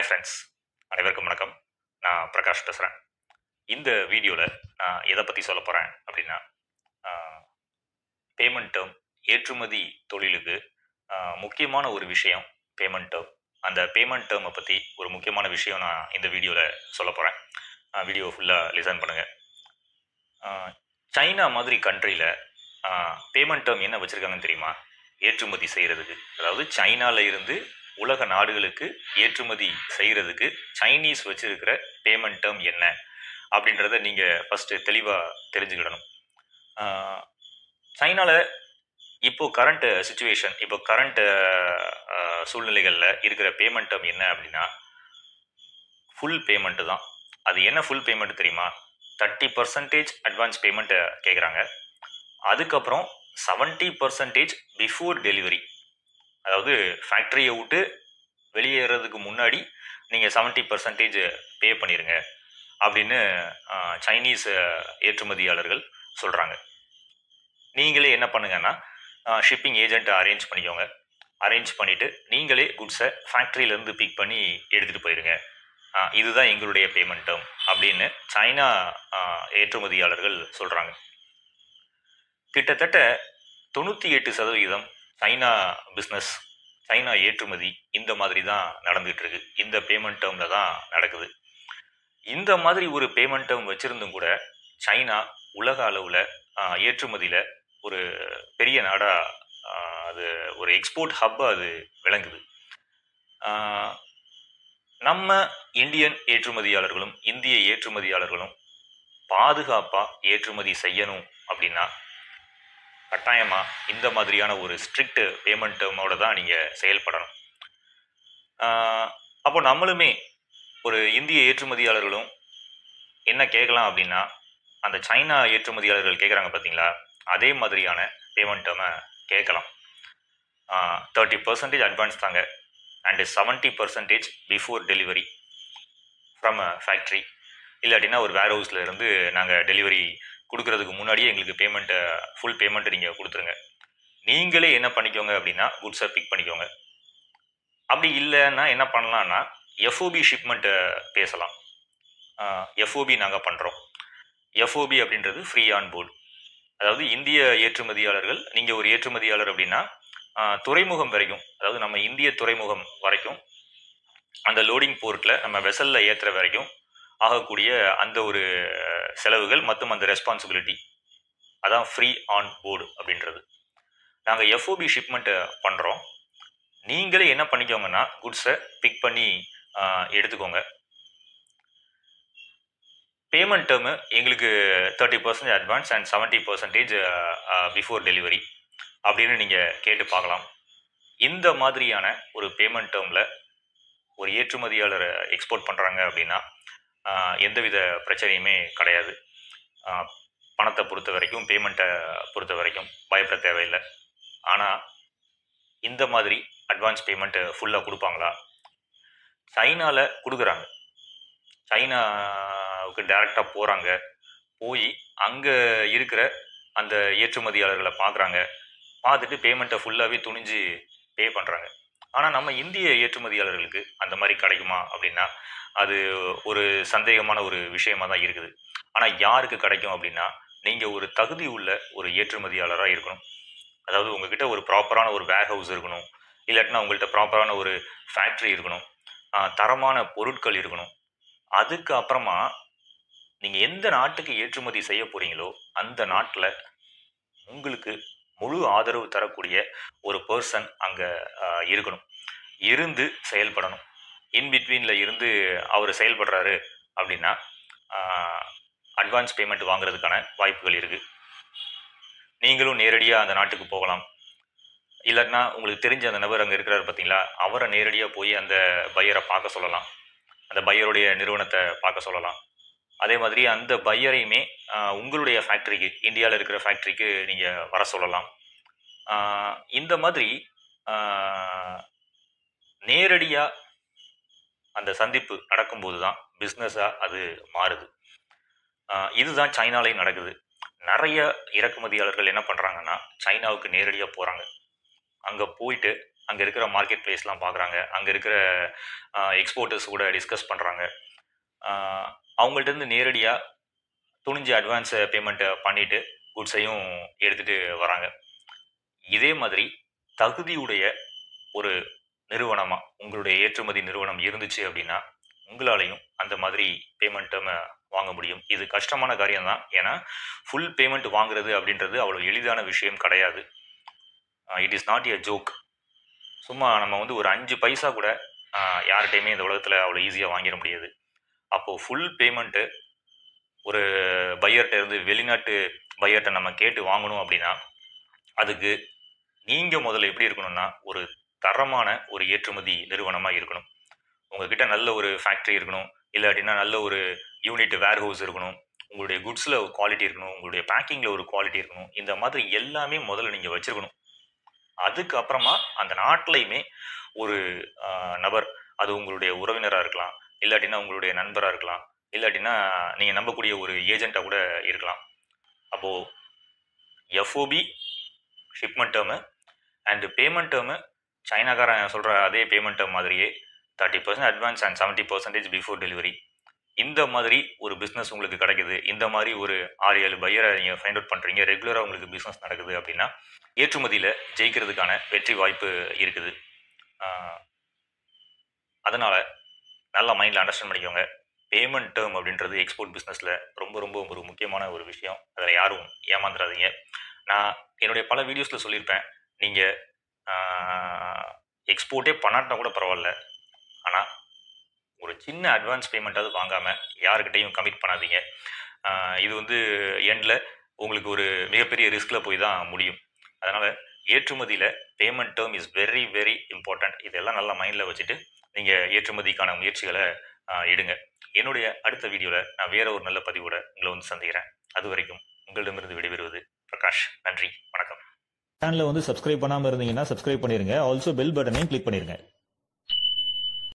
Friends, அனைவருக்கும் வணக்கம். நான் பிரகாஷ் பேசுகிறேன். இந்த வீடியோவில் நான் எதை பற்றி சொல்ல போகிறேன் அப்படின்னா, பேமெண்ட் டேர்ம், ஏற்றுமதி தொழிலுக்கு முக்கியமான ஒரு விஷயம் பேமெண்ட் டேர்ம். அந்த பேமெண்ட் டேர்மை பற்றி ஒரு முக்கியமான விஷயம் நான் இந்த வீடியோவில் சொல்ல போகிறேன். வீடியோ ஃபுல்லாக லிசன் பண்ணுங்கள். சைனா மாதிரி கண்ட்ரியில் பேமெண்ட் டேர்ம் என்ன வச்சுருக்காங்கன்னு தெரியுமா? ஏற்றுமதி செய்கிறதுக்கு, அதாவது சைனாவில் இருந்து உலக நாடுகளுக்கு ஏற்றுமதி செய்கிறதுக்கு சைனீஸ் வச்சிருக்கிற பேமெண்ட் டேர்ம் என்ன அப்படின்றத நீங்கள் ஃபஸ்ட்டு தெளிவாக தெரிஞ்சுக்கிடணும். சைனாவில் இப்போது கரண்ட் சுச்சுவேஷன், இப்போ கரண்ட் சூழ்நிலைகளில் இருக்கிற பேமெண்ட் டேர்ம் என்ன அப்படின்னா, ஃபுல் பேமெண்ட்டு தான். அது என்ன ஃபுல் பேமெண்ட் தெரியுமா? 30% அட்வான்ஸ் பேமெண்ட்டை கேட்குறாங்க. அதுக்கப்புறம் 70% பிஃபோர் டெலிவரி, அதாவது ஃபேக்ட்ரியை விட்டு வெளியேறதுக்கு முன்னாடி நீங்கள் 70% பே பண்ணிடுங்க அப்படின்னு சைனீஸ் ஏற்றுமதியாளர்கள் சொல்கிறாங்க. நீங்களே என்ன பண்ணுங்கன்னா, ஷிப்பிங் ஏஜென்ட்டை அரேஞ்ச் பண்ணிக்கோங்க. அரேஞ்ச் பண்ணிவிட்டு நீங்களே குட்ஸை ஃபேக்ட்ரியிலேருந்து பிக் பண்ணி எடுத்துகிட்டு போயிடுங்க. இதுதான் எங்களுடைய பேமெண்ட் டேர்ம் அப்படின்னு சைனா ஏற்றுமதியாளர்கள் சொல்கிறாங்க. கிட்டத்தட்ட 98% சைனா பிஸ்னஸ், சைனா ஏற்றுமதி இந்த மாதிரி தான் நடந்துகிட்டு இருக்கு. இந்த பேமெண்ட் டேர்மில் தான் நடக்குது. இந்த மாதிரி ஒரு பேமெண்ட் டேர்ம் வச்சுருந்தும் கூட சைனா உலக அளவில் ஏற்றுமதியில் ஒரு பெரிய நாடாக, அது ஒரு எக்ஸ்போர்ட் ஹப்பாக அது விளங்குது. நம்ம இந்தியன் ஏற்றுமதியாளர்களும் இந்திய ஏற்றுமதியாளர்களும் பாதுகாப்பாக ஏற்றுமதி செய்யணும் அப்படின்னா கட்டாயமாக இந்த மாதிரியான ஒரு ஸ்ட்ரிக்ட் பேமெண்ட் டேர்மோடு தான் நீங்கள் செயல்படணும். அப்போ நம்மளுமே ஒரு இந்திய ஏற்றுமதியாளர்களும் என்ன கேட்கலாம் அப்படின்னா, அந்த சைனா ஏற்றுமதியாளர்கள் கேட்குறாங்க பார்த்தீங்களா, அதே மாதிரியான பேமெண்ட் டேர்மை கேட்கலாம். 30% அட்வான்ஸ் தாங்க, and 70% before delivery from factory. இல்லாட்டினா ஒரு வேர் ஹவுஸில் இருந்து நாங்கள் டெலிவரி கொடுக்கறதுக்கு முன்னாடியே எங்களுக்கு பேமெண்ட்டை, ஃபுல் பேமெண்ட்டை நீங்கள் கொடுத்துருங்க. நீங்களே என்ன பண்ணிக்கோங்க அப்படின்னா, குட்ஸை பிக் பண்ணிக்கோங்க. அப்படி இல்லைன்னா என்ன பண்ணலான்னா, எஃப்ஓபி ஷிப்மெண்ட்டை பேசலாம். எஃப்ஓபி நாங்கள் பண்ணுறோம். எஃப்ஓபி அப்படின்றது ஃப்ரீ ஆன் போர்டு. அதாவது இந்திய ஏற்றுமதியாளர்கள், நீங்கள் ஒரு ஏற்றுமதியாளர் அப்படின்னா துறைமுகம் வரைக்கும், அதாவது நம்ம இந்திய துறைமுகம் வரைக்கும், அந்த லோடிங் போர்ட்டில் நம்ம வெசலில் ஏற்றுற வரைக்கும் ஆகக்கூடிய அந்த ஒரு செலவுகள் மற்றும் அந்த ரெஸ்பான்சிபிலிட்டி, அதான் ஃப்ரீ ஆன் போர்டு அப்படின்றது. நாங்கள் எஃப்ஓபி ஷிப்மெண்ட்டை பண்ணுறோம். நீங்களே என்ன பண்ணிக்கோங்கன்னா, குட்ஸை பிக் பண்ணி எடுத்துக்கோங்க. பேமெண்ட் டேர்மு எங்களுக்கு 30% அட்வான்ஸ் அண்ட் 70% பிஃபோர் டெலிவரி அப்படின்னு நீங்கள் கேட்டு பார்க்கலாம். இந்த மாதிரியான ஒரு பேமெண்ட் டேர்மில் ஒரு ஏற்றுமதியாளர் எக்ஸ்போர்ட் பண்ணுறாங்க அப்படின்னா எந்தவித பிரச்சனையுமே கிடையாது. பணத்தை பொறுத்த வரைக்கும், பேமெண்ட்டை பொறுத்த வரைக்கும் பயப்பட தேவையில்லை. ஆனால் இந்த மாதிரி அட்வான்ஸ் பேமெண்ட்டு ஃபுல்லாக கொடுப்பாங்களா? சைனாவில் கொடுக்குறாங்க. சைனாவுக்கு டைரெக்டாக போகிறாங்க, போய் அங்கே இருக்கிற அந்த ஏற்றுமதியாளர்களை பார்க்குறாங்க, பார்த்துட்டு பேமெண்ட்டை ஃபுல்லாகவே துணிஞ்சு பே பண்ணுறாங்க. ஆனால் நம்ம இந்திய ஏற்றுமதியாளர்களுக்கு அந்த மாதிரி கிடைக்குமா அப்படின்னா அது ஒரு சந்தேகமான ஒரு விஷயமா தான் இருக்குது. ஆனால் யாருக்கு கிடைக்கும் அப்படின்னா, நீங்கள் ஒரு தகுதி உள்ள ஒரு ஏற்றுமதியாளராக இருக்கணும். அதாவது உங்ககிட்ட ஒரு ப்ராப்பரான ஒரு வேர் ஹவுஸ் இருக்கணும், இல்லாட்டினா உங்கள்கிட்ட ப்ராப்பரான ஒரு ஃபேக்ட்ரி இருக்கணும், தரமான பொருட்கள் இருக்கணும். அதுக்கு அப்புறமா நீங்கள் எந்த நாட்டுக்கு ஏற்றுமதி செய்ய போகிறீங்களோ அந்த நாட்டில் உங்களுக்கு முழு ஆதரவு தரக்கூடிய ஒரு பர்சன் அங்கே இருக்கணும், இருந்து செயல்படணும். இன்பிட்வீனில் இருந்து அவர் செயல்படுறாரு அப்படின்னா அட்வான்ஸ் பேமெண்ட் வாங்குறதுக்கான வாய்ப்புகள் இருக்குது. நீங்களும் நேரடியாக அந்த நாட்டுக்கு போகலாம், இல்லைன்னா உங்களுக்கு தெரிஞ்ச அந்த நபர் அங்கே இருக்கிறாரு பார்த்தீங்களா, அவரை நேரடியாக போய் அந்த பையரை பார்க்க சொல்லலாம், அந்த பையருடைய நிறுவனத்தை பார்க்க சொல்லலாம். அதே மாதிரி அந்த பையரையுமே உங்களுடைய ஃபேக்ட்ரிக்கு, இந்தியாவில் இருக்கிற ஃபேக்ட்ரிக்கு நீங்கள் வர சொல்லலாம். இந்த மாதிரி நேரடியாக அந்த சந்திப்பு நடக்கும்போது தான் பிஸ்னஸாக அது மாறுது. இதுதான் சைனாலையும் நடக்குது. நிறைய இறக்குமதியாளர்கள் என்ன பண்ணுறாங்கன்னா, சைனாவுக்கு நேரடியாக போகிறாங்க. அங்கே போயிட்டு அங்கே இருக்கிற மார்க்கெட் பிளேஸ்லாம் பார்க்குறாங்க, அங்கே இருக்கிற எக்ஸ்போர்ட்டர்ஸ் கூட டிஸ்கஸ் பண்ணுறாங்க. அவங்கள்ட்டேருந்து நேரடியாக துணிஞ்சு அட்வான்ஸ் பேமெண்ட்டை பண்ணிவிட்டு குட்ஸையும் எடுத்துகிட்டு வராங்க. இதே மாதிரி தகுதியுடைய ஒரு நிறுவனமாக உங்களுடைய ஏற்றுமதி நிறுவனம் இருந்துச்சு அப்படின்னா உங்களாலையும் அந்த மாதிரி பேமெண்ட்டை வாங்க முடியும். இது கஷ்டமான காரியம் தான். ஏன்னா ஃபுல் பேமெண்ட் வாங்குறது அப்படின்றது அவ்வளோ எளிதான விஷயம் கிடையாது. It is not a joke. சும்மா நம்ம வந்து ஒரு 5 பைசா கூட யார்கிட்டையுமே இந்த உலகத்தில் அவ்வளோ ஈஸியாக வாங்கிட முடியாது. அப்போது ஃபுல் பேமெண்ட்டு ஒரு பையர்கிட்ட இருந்து வெளிநாட்டு பையர்கிட்ட நம்ம கேட்டு வாங்கணும் அப்படின்னா அதுக்கு நீங்கள் முதல்ல எப்படி இருக்கணும்னா ஒரு தரமான ஒரு ஏற்றுமதி நிறுவனமாக இருக்கணும். உங்ககிட்ட நல்ல ஒரு ஃபேக்ட்ரி இருக்கணும், இல்லாட்டினா நல்ல ஒரு யூனிட் வேர் ஹவுஸ் இருக்கணும், உங்களுடைய குட்ஸில் ஒரு குவாலிட்டி இருக்கணும், உங்களுடைய பேக்கிங்கில் ஒரு குவாலிட்டி இருக்கணும். இந்த மாதிரி எல்லாமே முதல்ல நீங்கள் வச்சுருக்கணும். அதுக்கப்புறமா அந்த நாட்டிலையுமே ஒரு நபர், அது உங்களுடைய உறவினராக இருக்கலாம், இல்லாட்டினா உங்களுடைய நண்பராக இருக்கலாம், இல்லாட்டினா நீங்கள் நம்பக்கூடிய ஒரு ஏஜெண்ட்டாக கூட இருக்கலாம். அப்போது FOB shipment term and payment term சைனாக்காரன் சொல்கிற அதே பேமெண்ட் டேர்ம் மாதிரியே 30% அட்வான்ஸ் அண்ட் 70% பிஃபோர் டெலிவரி. இந்த மாதிரி ஒரு பிஸ்னஸ் உங்களுக்கு கிடைக்குது, இந்த மாதிரி ஒரு 6-7 பையரை நீங்கள் ஃபைண்ட் அவுட் பண்ணுறீங்க, ரெகுலராக உங்களுக்கு பிஸ்னஸ் நடக்குது அப்படின்னா ஏற்றுமதியில் ஜெயிக்கிறதுக்கான வெற்றி வாய்ப்பு இருக்குது. அதனால் நல்லா மைண்டில் அண்டர்ஸ்டாண்ட் பண்ணிக்கோங்க. பேமெண்ட் டேர்ம் அப்படின்றது எக்ஸ்போர்ட் பிஸ்னஸில் ரொம்ப ரொம்ப ஒரு முக்கியமான ஒரு விஷயம். அதில் யாரும் ஏமாந்துடாதீங்க. நான் என்னுடைய பல வீடியோஸில் சொல்லியிருப்பேன், நீங்கள் எக்ஸ்போர்ட்டே பண்ணாட்டினா கூட பரவாயில்ல, ஆனால் ஒரு சின்ன அட்வான்ஸ் பேமெண்ட்டாவது வாங்காமல் யாருக்கிட்டையும் கமிட் பண்ணாதீங்க. இது வந்து எண்டில் உங்களுக்கு ஒரு மிகப்பெரிய ரிஸ்கில் போய் தான் முடியும். அதனால் ஏற்றுமதியில் payment term is very very important. இதெல்லாம் நல்லா மைண்டில் வச்சுட்டு நீங்கள் ஏற்றுமதிக்கான முயற்சிகளை எடுங்க. என்னுடைய அடுத்த வீடியோவில் நான் வேற ஒரு நல்ல பதிவோட உங்களை வந்து சந்திக்கிறேன். அது வரைக்கும் உங்களிடமிருந்து விடைபெறுவது பிரகாஷ். நன்றி, வணக்கம். சேனலை வந்து சப்ஸ்கிரைப் பண்ணாமல் இருந்தீங்கன்னா சப்ஸ்கிரைப் பண்ணிருங்க. ஆல்சோ பெல் பட்டனையும் கிளிக் பண்ணிருங்க.